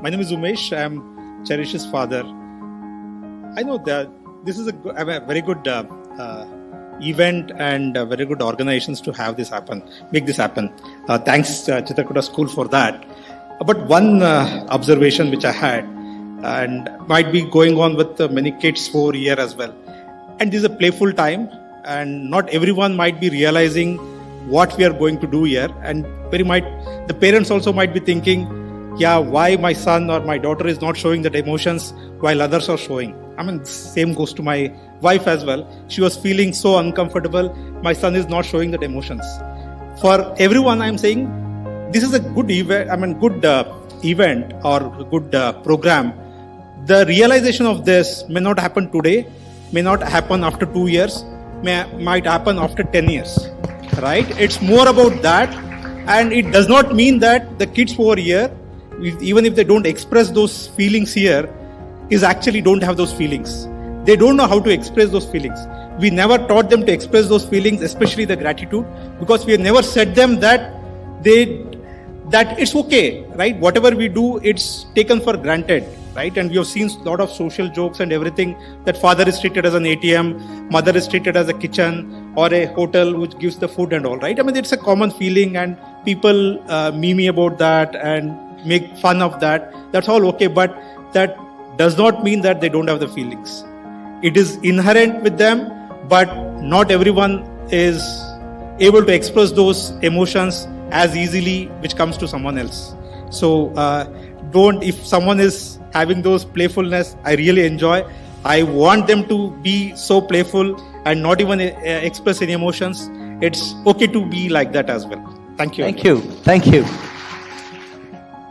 My name is Umesh. I am Cherish's father. I know that this is a very good event and very good organizations to have this happen, make this happen. Thanks Chitrakoota School for that. But one observation which I had, and might be going on with many kids for a year as well. And this is a playful time, and not everyone might be realizing what we are going to do here. And the parents also might be thinking, yeah, why my son or my daughter is not showing that emotions while others are showing. I mean, same goes to my wife as well. She was feeling so uncomfortable. My son is not showing that emotions. For everyone, I'm saying this is a good event. Good event or good program. The realization of this may not happen today, may not happen after 2 years, might happen after 10 years, right? It's more about that, and it does not mean that the kids over here, even if they don't express those feelings here, is actually don't have those feelings. They don't know how to express those feelings. We never taught them to express those feelings, especially the gratitude, because we have never said them that it's okay, right? Whatever we do, it's taken for granted, right? And we have seen a lot of social jokes and everything, that father is treated as an ATM, mother is treated as a kitchen or a hotel which gives the food and all, right? I mean, it's a common feeling, and people meme about that and make fun of that. That's all okay, but that does not mean that they don't have the feelings. It is inherent with them, but not everyone is able to express those emotions as easily which comes to someone else. So if someone is having those playfulness, I really enjoy. I want them to be so playful and not even express any emotions. It's okay to be like that as well. Thank you. Thank you.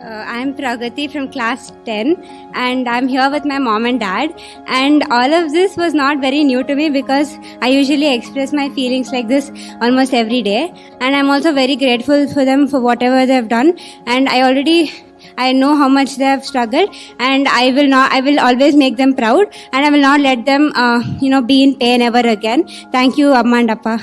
I'm Pragati from class 10, and I'm here with my mom and dad, and all of this was not very new to me because I usually express my feelings like this almost every day, and I'm also very grateful for them for whatever they've done, and I know how much they have struggled, and I will always make them proud, and I will not let them be in pain ever again. Thank you, Amma and Appa.